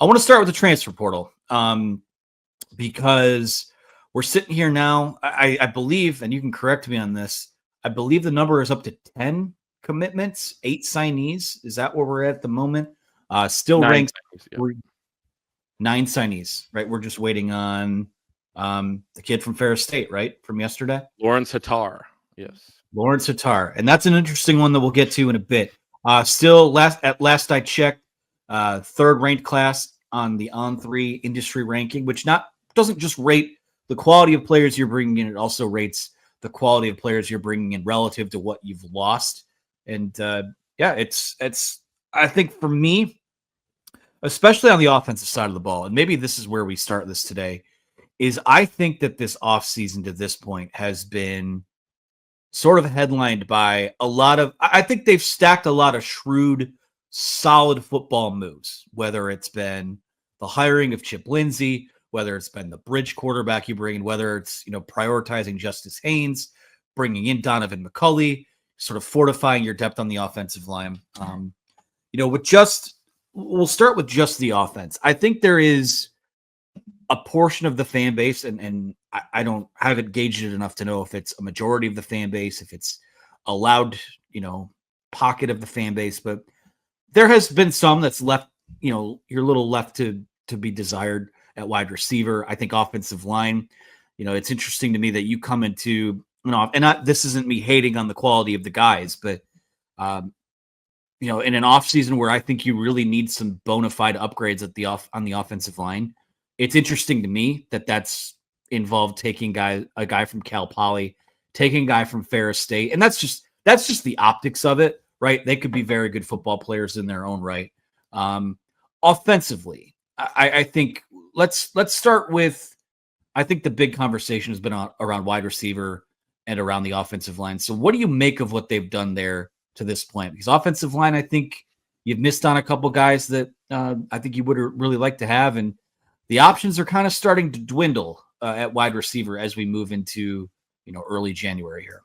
I want to start with the transfer portal because we're sitting here now. I believe, and you can correct me on this, I believe the number is up to 10 commitments, 8 signees. Is that where we're at the moment? Still 9 ranked signees, 9 signees, right? We're just waiting on the kid from Ferris State, right? From yesterday? Lawrence Hattar, yes. Lawrence Hattar. And that's an interesting one that we'll get to in a bit. Still, last I checked, third ranked class on the On3 industry ranking, which doesn't just rate the quality of players you're bringing in, it also rates the quality of players you're bringing in relative to what you've lost. And it's I think for me, especially on the offensive side of the ball, and maybe this is where we start this today, is I think that this offseason to this point has been sort of headlined by I think they've stacked a lot of shrewd, solid football moves, whether it's been the hiring of Chip Lindsey, whether it's been the bridge quarterback you bring in, whether it's, prioritizing Justice Haynes, bringing in Donovan McCulley, sort of fortifying your depth on the offensive line. We'll start with just the offense. I think there is a portion of the fan base, and I haven't gauged it enough to know if it's a majority of the fan base, if it's a loud, pocket of the fan base, but there has been some that's left, you're a little left to be desired at wide receiver. I think offensive line, it's interesting to me that you come into, this isn't me hating on the quality of the guys, but, in an offseason where I think you really need some bona fide upgrades on the offensive line, it's interesting to me that that's involved taking a guy from Cal Poly, taking a guy from Ferris State, and that's just the optics of it, right? They could be very good football players in their own right. Offensively, I think let's start with, I think the big conversation has been around wide receiver and around the offensive line. So what do you make of what they've done there to this point? Because offensive line, I think you've missed on a couple guys that I think you would really like to have, and the options are kind of starting to dwindle at wide receiver as we move into early January here.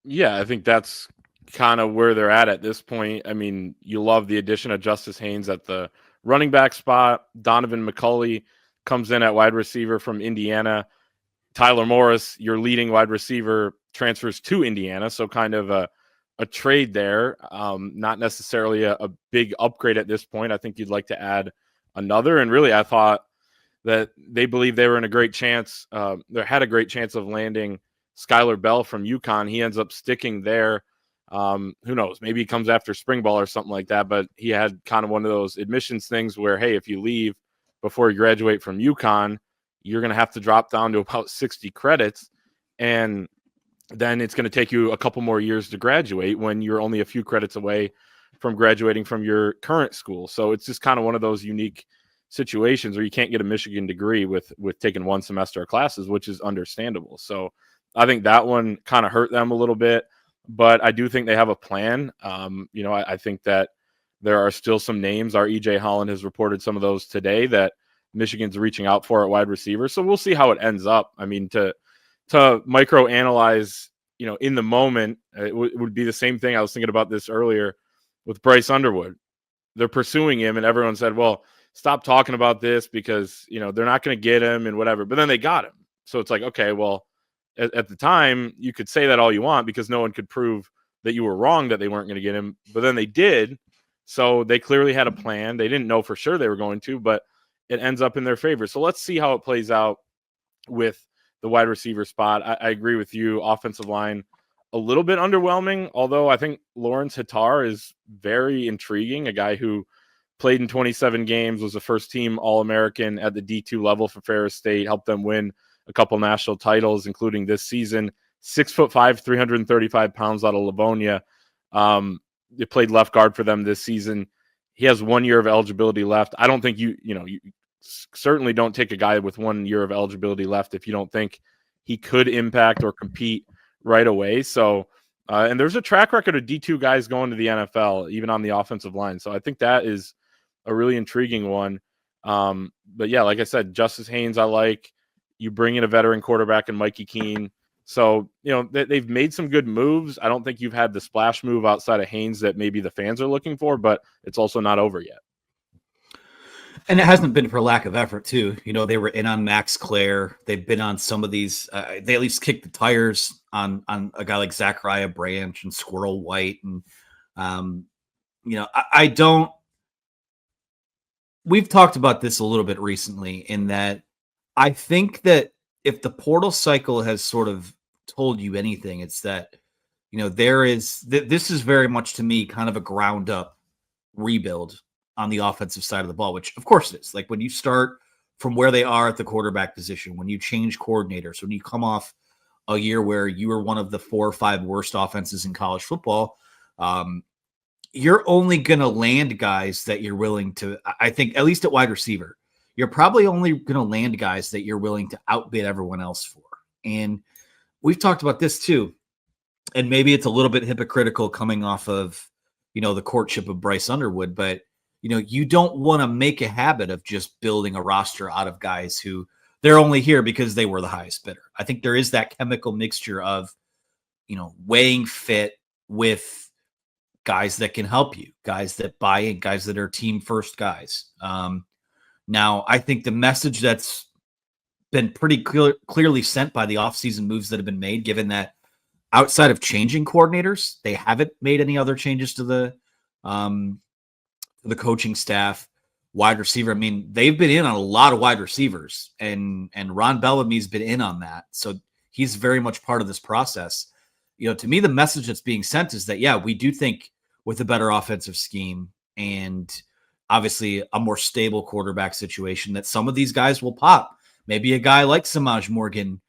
Yeah, I think that's kind of where they're at this point. I mean, you love the addition of Justice Haynes at the running back spot. Donovan McCulley comes in at wide receiver from Indiana. Tyler Morris, your leading wide receiver, transfers to Indiana. So kind of a trade there. Not necessarily a big upgrade at this point. I think you'd like to add another. And really, I thought that they believed they were in a great chance. They had a great chance of landing Skylar Bell from UConn. He ends up sticking there. Who knows? Maybe he comes after spring ball or something like that. But he had kind of one of those admissions things where, hey, if you leave before you graduate from UConn, you're going to have to drop down to about 60 credits. And then it's going to take you a couple more years to graduate when you're only a few credits away from graduating from your current school. So it's just kind of one of those unique situations where you can't get a Michigan degree with taking one semester of classes, which is understandable. So I think that one kind of hurt them a little bit, but I do think they have a plan. I think that there are still some names. Our EJ Holland has reported some of those today that Michigan's reaching out for at wide receiver. So we'll see how it ends up. I mean, to micro analyze, in the moment, it would be the same thing. I was thinking about this earlier with Bryce Underwood. They're pursuing him, and everyone said, well, stop talking about this because, they're not going to get him and whatever. But then they got him. So it's like, okay, well, at the time, you could say that all you want because no one could prove that you were wrong that they weren't going to get him. But then they did. So they clearly had a plan. They didn't know for sure they were going to, but it ends up in their favor. So let's see how it plays out with the wide receiver spot. I agree with you. Offensive line, a little bit underwhelming, although I think Lawrence Hattar is very intriguing, a guy who played in 27 games, was a first-team All-American at the D2 level for Ferris State, helped them win a couple national titles, including this season. 6'5", 335 pounds out of Livonia. He played left guard for them this season. He has 1 year of eligibility left. I don't think you certainly don't take a guy with 1 year of eligibility left if you don't think he could impact or compete right away. So, and there's a track record of D2 guys going to the NFL, even on the offensive line. So I think that is a really intriguing one. But yeah, like I said, Justice Haynes, I like. You bring in a veteran quarterback in Mikey Keene. So, they've made some good moves. I don't think you've had the splash move outside of Haynes that maybe the fans are looking for, but it's also not over yet. And it hasn't been for lack of effort, too. They were in on Max Clare. They've been on some of these. They at least kicked the tires on a guy like Zachariah Branch and Squirrel White. And, I don't. We've talked about this a little bit recently in that I think that if the portal cycle has sort of told you anything, it's that, this is very much to me kind of a ground up rebuild on the offensive side of the ball, which of course it is. Like when you start from where they are at the quarterback position, when you change coordinators, when you come off a year where you were one of the 4 or 5 worst offenses in college football, you're only going to land guys that you're willing to, I think, at least at wide receiver, you're probably only going to land guys that you're willing to outbid everyone else for. And we've talked about this too. And maybe it's a little bit hypocritical coming off of, the courtship of Bryce Underwood, but you don't want to make a habit of just building a roster out of guys who they're only here because they were the highest bidder. I think there is that chemical mixture of, weighing fit with guys that can help you, guys that buy in, guys that are team first guys. Now, I think the message that's been pretty clearly sent by the offseason moves that have been made, given that outside of changing coordinators, they haven't made any other changes to the coaching staff, wide receiver. I mean, they've been in on a lot of wide receivers, and Ron Bellamy's been in on that. So he's very much part of this process. To me, the message that's being sent is that, yeah, we do think with a better offensive scheme and obviously a more stable quarterback situation that some of these guys will pop. Maybe a guy like Samaj Morgan,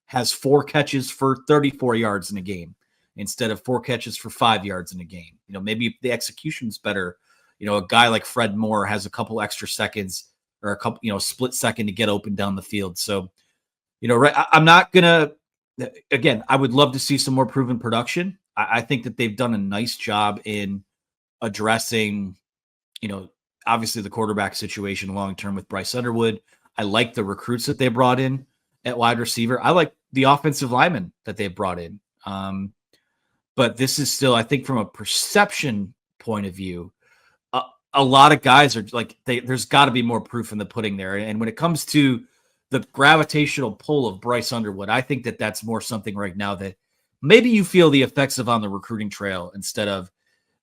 has 4 catches for 34 yards in a game instead of 4 catches for 5 yards in a game. Maybe the execution's better. A guy like Fred Moore has a couple extra seconds or a couple, split second to get open down the field. So, right, I'm not going to, again, I would love to see some more proven production. I think that they've done a nice job in addressing, obviously the quarterback situation long-term with Bryce Underwood. I like the recruits that they brought in at wide receiver. I like the offensive linemen that they've brought in. But this is still, I think from a perception point of view, a lot of guys are like, there's got to be more proof in the pudding there. And when it comes to the gravitational pull of Bryce Underwood, I think that that's more something right now that maybe you feel the effects of on the recruiting trail instead of,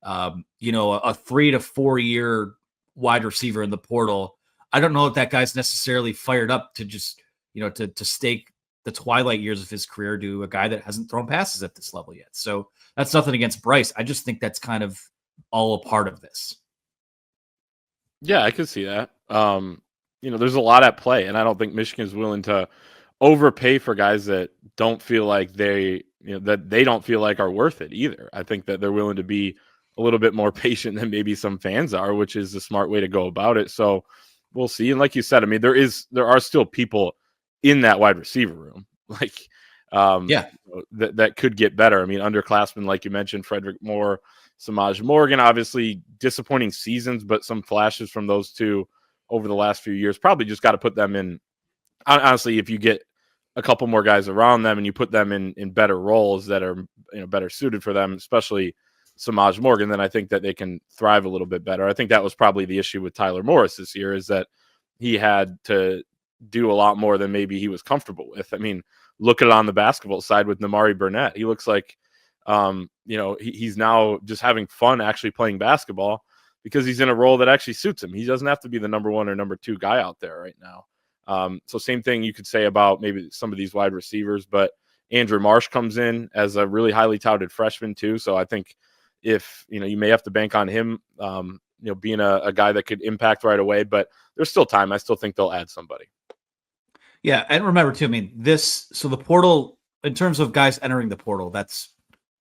a 3 to 4 year wide receiver in the portal. I don't know if that guy's necessarily fired up to just, to stake the twilight years of his career to a guy that hasn't thrown passes at this level yet. So that's nothing against Bryce. I just think that's kind of all a part of this. Yeah, I could see that. There's a lot at play, and I don't think Michigan's willing to overpay for guys that don't feel like they don't feel like are worth it either. I think that they're willing to be a little bit more patient than maybe some fans are, which is the smart way to go about it. So we'll see. And like you said, I mean, there are still people in that wide receiver room, like that could get better. I mean, underclassmen, like you mentioned, Frederick Moore, Samaj Morgan, obviously disappointing seasons, but some flashes from those two over the last few years. Probably just got to put them in. Honestly, if you get a couple more guys around them and you put them in better roles that are better suited for them, especially Samaj Morgan, then I think that they can thrive a little bit better. I think that was probably the issue with Tyler Morris this year, is that he had to do a lot more than maybe he was comfortable with. I mean, look at it on the basketball side with Namari Burnett. He looks like he's now just having fun actually playing basketball because he's in a role that actually suits him. He doesn't have to be the number 1 or number 2 guy out there right now. So same thing you could say about maybe some of these wide receivers, but Andrew Marsh comes in as a really highly touted freshman too. So I think if, you may have to bank on him, being a guy that could impact right away, but there's still time. I still think they'll add somebody. Yeah. And remember too, I mean, so the portal, in terms of guys entering the portal, that's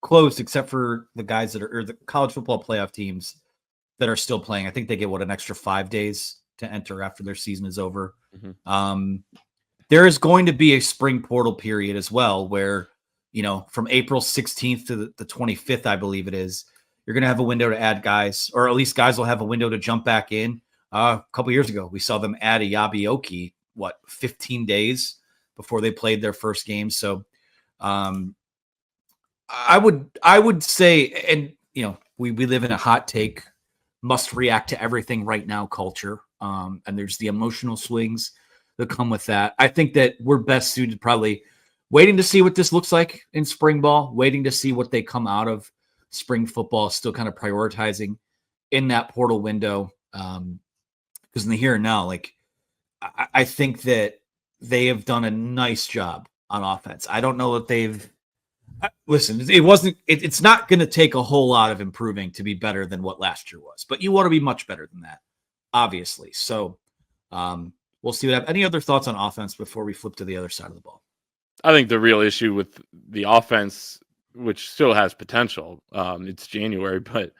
closed except for the guys that are, or the college football playoff teams that are still playing. I think they get an extra 5 days to enter after their season is over. Mm-hmm. There is going to be a spring portal period as well, where, from April 16th to the 25th, I believe it is, you're going to have a window to add guys, or at least guys will have a window to jump back in. A couple years ago, we saw them add a Yabioki, 15 days before they played their first game. So I would say, and we live in a hot take, must react to everything right now culture. and there's the emotional swings that come with that. I think that we're best suited probably waiting to see what this looks like in spring ball, waiting to see what they come out of spring football, still kind of prioritizing in that portal window. Because in the here and now, like I think that they have done a nice job on offense. I don't know that they've listen. It's not going to take a whole lot of improving to be better than what last year was, but you want to be much better than that, obviously. So we'll see what happens. Any other thoughts on offense before we flip to the other side of the ball? I think the real issue with the offense, which still has potential, it's January, but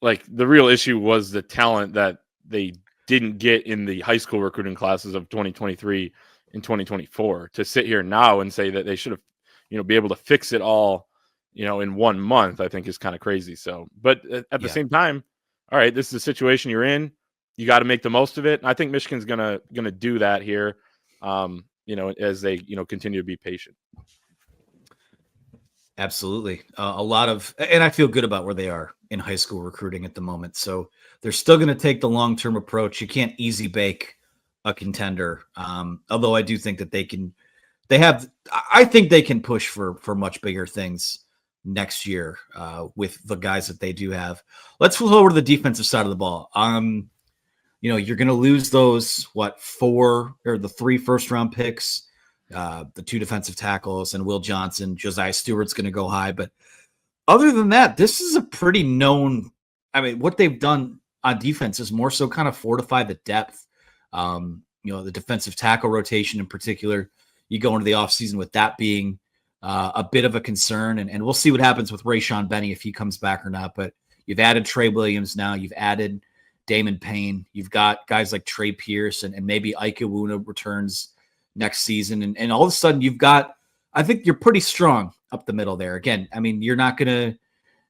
like the real issue was the talent that they didn't get in the high school recruiting classes of 2023 and 2024. To sit here now and say that they should have, be able to fix it all, in 1 month, I think is kind of crazy. So, but at the same time, all right, this is the situation you're in. You got to make the most of it. And I think Michigan's gonna do that here. As they, continue to be patient. Absolutely. A lot of, and I feel good about where they are in high school recruiting at the moment. So they're still going to take the long-term approach. You can't easy bake a contender. Although I do think that I think they can push for much bigger things next year with the guys that they do have. Let's flip over to the defensive side of the ball. You're going to lose those, the 3 first-round picks, the 2 defensive tackles, and Will Johnson. Josiah Stewart's going to go high. But other than that, this is a pretty known – what they've done on defense is more so kind of fortify the depth. The defensive tackle rotation in particular, you go into the offseason with that being a bit of a concern. And we'll see what happens with Rayshawn Benny if he comes back or not. But you've added Trey Williams now. You've added – Damon Payne. You've got guys like Trey Pierce and maybe Ike Iwuna returns next season. And all of a sudden I think you're pretty strong up the middle there. Again, you're not going to,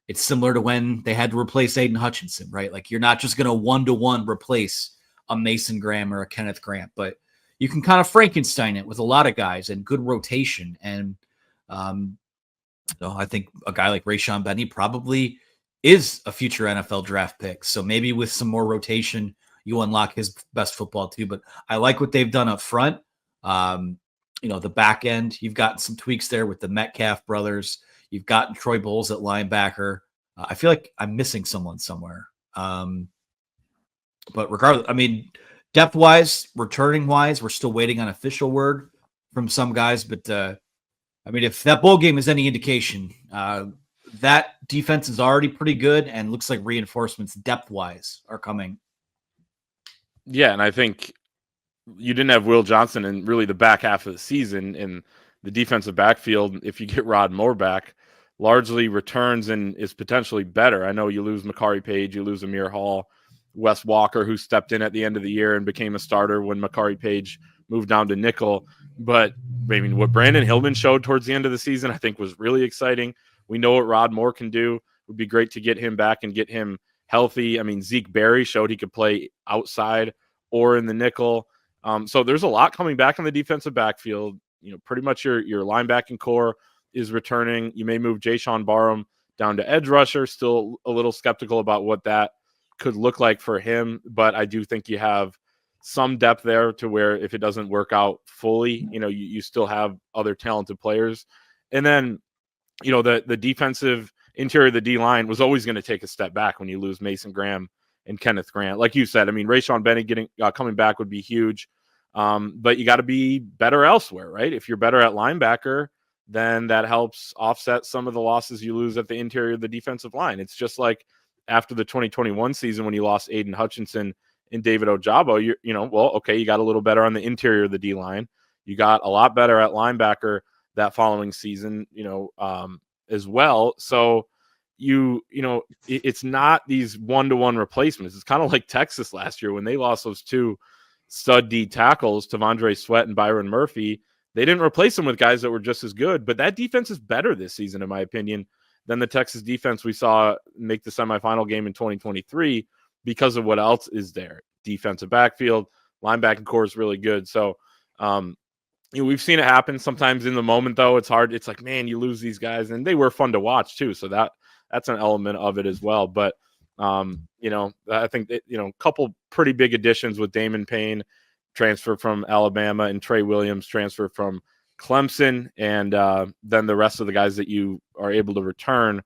it's similar to when they had to replace Aiden Hutchinson, right? Like you're not just going to 1-to-1 replace a Mason Graham or a Kenneth Grant, but you can kind of Frankenstein it with a lot of guys and good rotation. And I think a guy like Rayshawn Benny probably is a future NFL draft pick. So maybe with some more rotation, you unlock his best football too. But I like what they've done up front. The back end, you've gotten some tweaks there with the Metcalf brothers. You've gotten Troy Bowles at linebacker. I feel like I'm missing someone somewhere. But regardless, depth-wise, returning-wise, we're still waiting on official word from some guys. But, if that bowl game is any indication, that defense is already pretty good and looks like reinforcements depth-wise are coming. Yeah, and I think you didn't have Will Johnson in really the back half of the season, and the defensive backfield, if you get Rod Moore back, largely returns and is potentially better. I know you lose Makari Page, you lose Amir Hall, Wes Walker, who stepped in at the end of the year and became a starter when Makari Page moved down to nickel. But, what Brandon Hillman showed towards the end of the season, I think was really exciting. We know what Rod Moore can do. It would be great to get him back and get him healthy. Zeke Berry showed he could play outside or in the nickel. So there's a lot coming back on the defensive backfield. Pretty much your linebacking core is returning. You may move Jayshon Barham down to edge rusher. Still a little skeptical about what that could look like for him, but I do think you have some depth there to where if it doesn't work out fully, you still have other talented players. And then the defensive interior of the D-line was always going to take a step back when you lose Mason Graham and Kenneth Grant. Like you said, Rayshawn Benny coming back would be huge, but you got to be better elsewhere, right? If you're better at linebacker, then that helps offset some of the losses you lose at the interior of the defensive line. It's just like after the 2021 season when you lost Aiden Hutchinson and David Ojabo, you got a little better on the interior of the D-line. You got a lot better at linebacker that following season, as well. So it's not these 1-to-1 replacements. It's kind of like Texas last year when they lost those 2 stud D tackles, Tavondre Sweat and Byron Murphy. They didn't replace them with guys that were just as good, but that defense is better this season, in my opinion, than the Texas defense we saw make the semifinal game in 2023 because of what else is there. Defensive backfield, linebacking core is really good. So, we've seen it happen sometimes in the moment, though. It's hard. It's like, man, you lose these guys, and they were fun to watch too. So that's an element of it as well. But I think that, a couple pretty big additions with Damon Payne, transfer from Alabama, and Trey Williams, transfer from Clemson, and then the rest of the guys that you are able to return.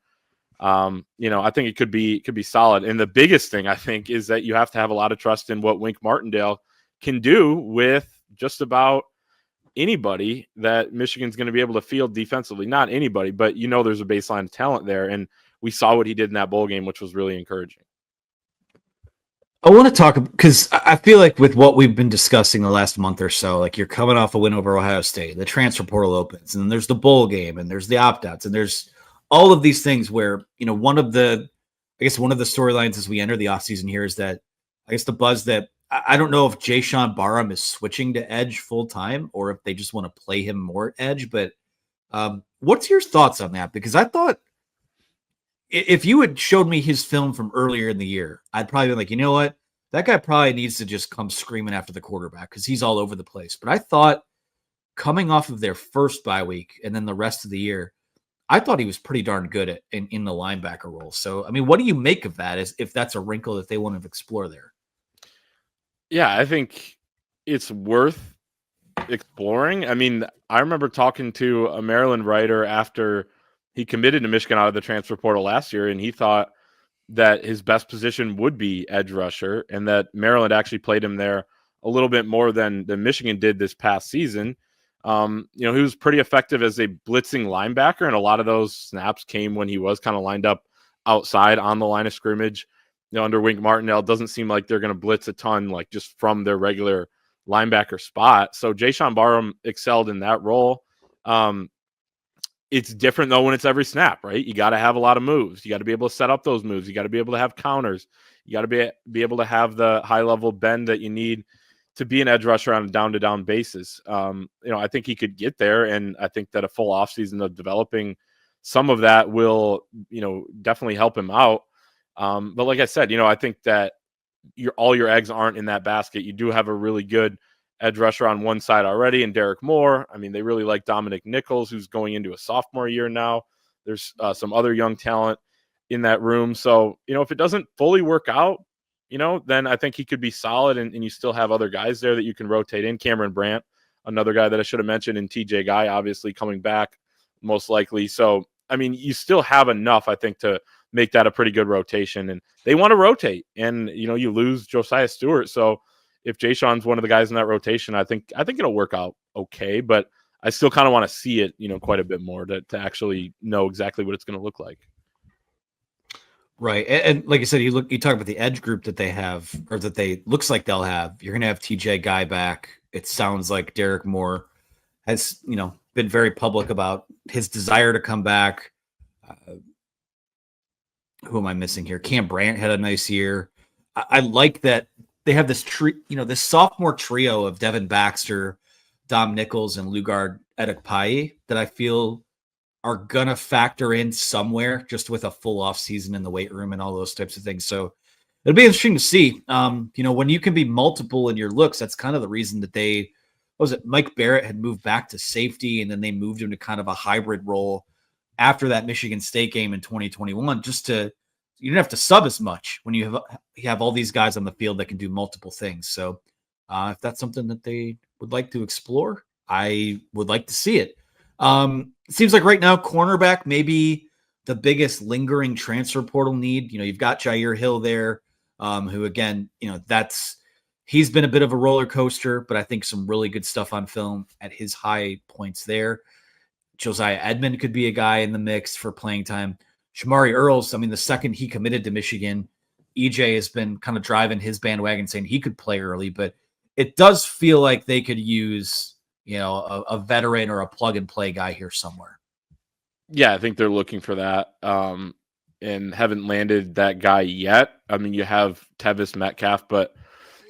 I think it could be solid. And the biggest thing I think is that you have to have a lot of trust in what Wink Martindale can do with just about anybody that Michigan's going to be able to field defensively. Not anybody, but there's a baseline of talent there, and we saw what he did in that bowl game, which was really encouraging. I want to talk because I feel like with what we've been discussing the last month or so, like you're coming off a win over Ohio State, the transfer portal opens, and then there's the bowl game, and there's the opt-outs, and there's all of these things where, one of the storylines as we enter the offseason here is that I guess the buzz that I don't know if Jayshon Barham is switching to edge full time or if they just want to play him more at edge. But what's your thoughts on that? Because I thought if you had showed me his film from earlier in the year, I'd probably be like, you know what? That guy probably needs to just come screaming after the quarterback because he's all over the place. But I thought coming off of their first bye week and then the rest of the year, I thought he was pretty darn good in the linebacker role. So, I mean, what do you make of that as if that's a wrinkle that they want to explore there? Yeah, I think it's worth exploring. I mean, I remember talking to a Maryland writer after he committed to Michigan out of the transfer portal last year, and he thought that his best position would be edge rusher and that Maryland actually played him there a little bit more than Michigan did this past season. He was pretty effective as a blitzing linebacker, and a lot of those snaps came when he was kind of lined up outside on the line of scrimmage. Under Wink Martindale, it doesn't seem like they're going to blitz a ton, like just from their regular linebacker spot. So Jayshon Barham excelled in that role. It's different though when it's every snap, right? You got to have a lot of moves. You got to be able to set up those moves. You got to be able to have counters. You got to be able to have the high level bend that you need to be an edge rusher on a down to down basis. I think he could get there, and I think that a full offseason of developing some of that will, definitely help him out. But like I said, I think that all your eggs aren't in that basket. You do have a really good edge rusher on one side already, and Derek Moore. I mean, they really like Dominic Nichols, who's going into a sophomore year now. There's some other young talent in that room. So, if it doesn't fully work out, then I think he could be solid, and you still have other guys there that you can rotate in. Cameron Brandt, another guy that I should have mentioned, and TJ Guy, obviously coming back most likely. So, I mean, you still have enough, I think, to make that a pretty good rotation, and they want to rotate, and you lose Josiah Stewart. So if Jayshon's one of the guys in that rotation, I think it'll work out okay, but I still kind of want to see it, quite a bit more to actually know exactly what it's going to look like. Right. And like I said, you talk about the edge group that they have, or that looks like they'll have. You're going to have TJ Guy back. It sounds like Derek Moore has, been very public about his desire to come back. Who am I missing here? Cam Brandt had a nice year. I like that they have this this sophomore trio of Devin Baxter, Dom Nichols, and Lugard Edekpayi that I feel are gonna factor in somewhere just with a full off season in the weight room and all those types of things. So it'll be interesting to see. When you can be multiple in your looks, that's kind of the reason that Mike Barrett had moved back to safety, and then they moved him to kind of a hybrid role after that Michigan State game in 2021, you didn't have to sub as much when you have all these guys on the field that can do multiple things. So if that's something that they would like to explore, I would like to see it. It seems like right now, cornerback may be the biggest lingering transfer portal need. You've got Jair Hill there, who again, he's been a bit of a roller coaster, but I think some really good stuff on film at his high points there. Josiah Edmond could be a guy in the mix for playing time. Shamari Earls, I mean, the second he committed to Michigan, EJ has been kind of driving his bandwagon saying he could play early, but it does feel like they could use, a veteran or a plug and play guy here somewhere. Yeah, I think they're looking for that, and haven't landed that guy yet. I mean, you have Tevis Metcalf,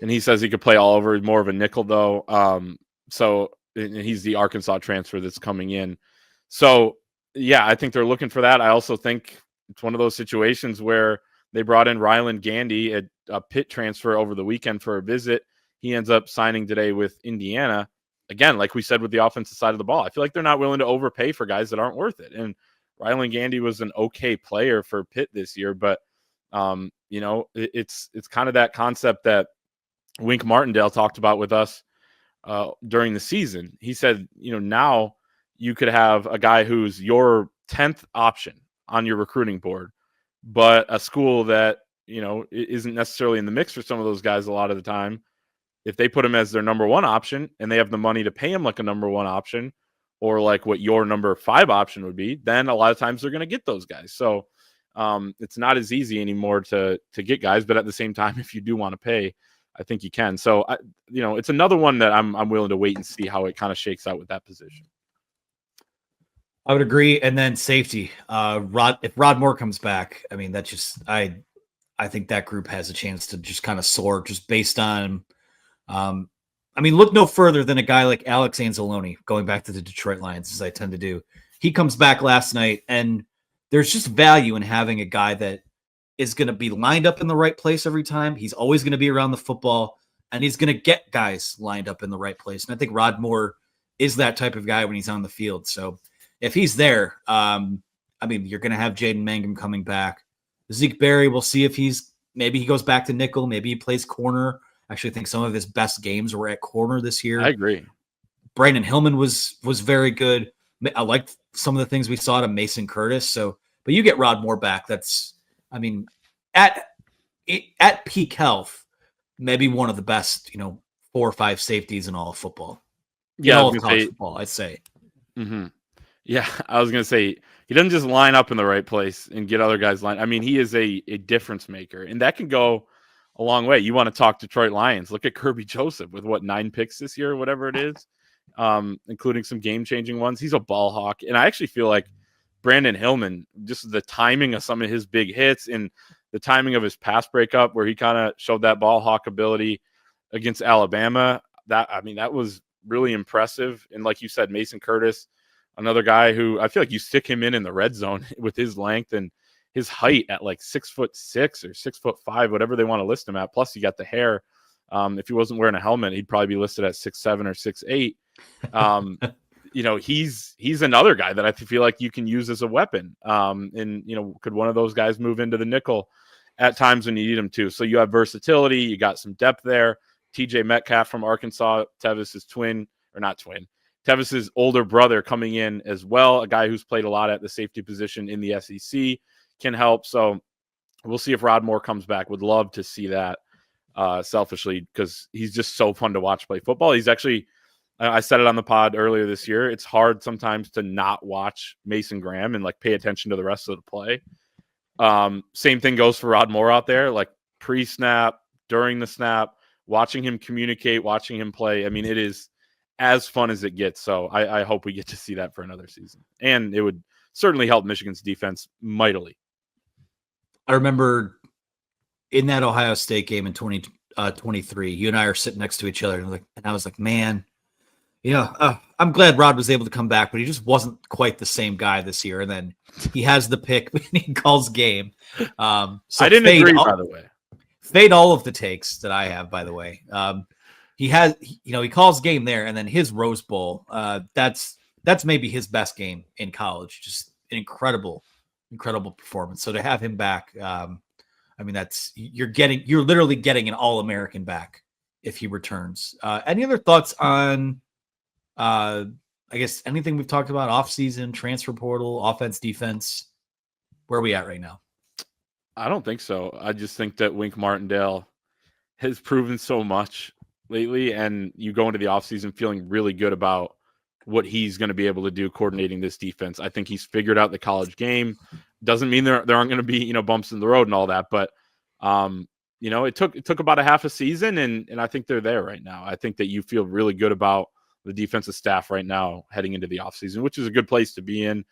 and he says he could play all over, more of a nickel though. And he's the Arkansas transfer that's coming in. So yeah, I think they're looking for that. I also think it's one of those situations where they brought in Ryland Gandy, a Pitt transfer, over the weekend for a visit. He ends up signing today with Indiana. Again, like we said with the offensive side of the ball, I feel like they're not willing to overpay for guys that aren't worth it. And Ryland Gandy was an okay player for Pitt this year, but It's kind of that concept that Wink Martindale talked about with us during the season. He said, now you could have a guy who's your 10th option on your recruiting board, but a school that, isn't necessarily in the mix for some of those guys a lot of the time. If they put him as their number 1 option and they have the money to pay him like a number 1 option or like what your number 5 option would be, then a lot of times they're going to get those guys. So it's not as easy anymore to get guys, but at the same time, if you do want to pay, I think you can. So, it's another one that I'm willing to wait and see how it kind of shakes out with that position. I would agree. And then safety, if Rod Moore comes back, I mean, that's just, I think that group has a chance to just kind of soar just based on, look no further than a guy like Alex Anzalone, going back to the Detroit Lions, as I tend to do. He comes back last night, and there's just value in having a guy that is going to be lined up in the right place every time. He's always going to be around the football, and he's going to get guys lined up in the right place. And I think Rod Moore is that type of guy when he's on the field. So if he's there, you're going to have Jaden Mangum coming back. Zeke Berry, we'll see if maybe he goes back to nickel. Maybe he plays corner. I actually think some of his best games were at corner this year. I agree. Brandon Hillman was very good. I liked some of the things we saw to Mason Curtis. But you get Rod Moore back. That's, at peak health, maybe one of the best, 4 or 5 safeties in all of football. Yeah, all of college football, I'd say. Mm-hmm. Yeah, I was going to say, he doesn't just line up in the right place and get other guys lined. He is a difference maker, and that can go a long way. You want to talk Detroit Lions. Look at Kirby Joseph with 9 picks this year, or whatever it is, including some game-changing ones. He's a ball hawk, and I actually feel like Brandon Hillman, just the timing of some of his big hits and the timing of his pass breakup where he kind of showed that ball hawk ability against Alabama, that was really impressive. And like you said, Mason Curtis, another guy who I feel like you stick him in the red zone with his length and his height at like 6'6" or 6'5", whatever they want to list him at. Plus, you got the hair. If he wasn't wearing a helmet, he'd probably be listed at 6'7" or 6'8". He's another guy that I feel like you can use as a weapon. Could one of those guys move into the nickel at times when you need him to? So you have versatility. You got some depth there. TJ Metcalf from Arkansas, Tevis's Tevis's older brother coming in as well, a guy who's played a lot at the safety position in the SEC, can help. So we'll see if Rod Moore comes back. Would love to see that selfishly, because he's just so fun to watch play football. He's actually, I said it on the pod earlier this year, it's hard sometimes to not watch Mason Graham and pay attention to the rest of the play. Same thing goes for Rod Moore out there, pre-snap, during the snap, watching him communicate, watching him play. It is as fun as it gets. So I hope we get to see that for another season. And it would certainly help Michigan's defense mightily. I remember in that Ohio State game in 2023, you and I are sitting next to each other, and I was like, man, I'm glad Rod was able to come back, but he just wasn't quite the same guy this year. And then he has the pick when he calls game. So I didn't agree, by the way. Fade all of the takes that I have, by the way. He calls game there, and then his Rose Bowl, that's maybe his best game in college. Just an incredible performance. So to have him back, you're literally getting an All-American back if he returns. Any other thoughts on, I guess, anything we've talked about, offseason, transfer portal, offense, defense? Where are we at right now? I don't think so. I just think that Wink Martindale has proven so much lately, and you go into the offseason feeling really good about what he's going to be able to do coordinating this defense. I think he's figured out the college game. Doesn't mean there aren't going to be, bumps in the road and all that, but it took about a half a season, and I think they're there right now. I think that you feel really good about the defensive staff right now heading into the offseason, which is a good place to be in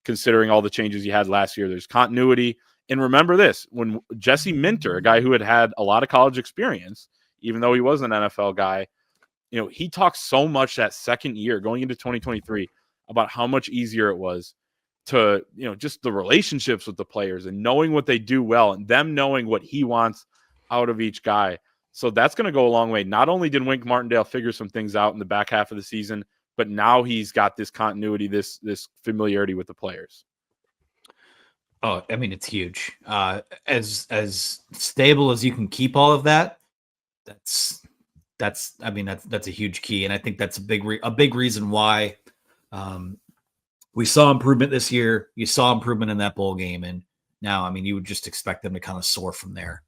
considering all the changes you had last year. There's continuity. And remember this, when Jesse Minter, a guy who had a lot of college experience, even though he was an NFL guy, he talked so much that second year going into 2023 about how much easier it was to, just the relationships with the players and knowing what they do well and them knowing what he wants out of each guy. So that's going to go a long way. Not only did Wink Martindale figure some things out in the back half of the season, but now he's got this continuity, this familiarity with the players. Oh, I mean, it's huge. As stable as you can keep all of that, that's I mean, that's a huge key, and I think that's a big reason why um, we saw improvement this year. You saw improvement in that bowl game, and now, I mean, you would just expect them to kind of soar from there.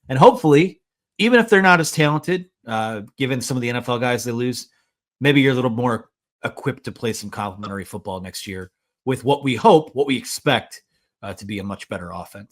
And hopefully, even if they're not as talented, given some of the NFL guys they lose, maybe you're a little more equipped to play some complementary football next year with what we expect to be a much better offense.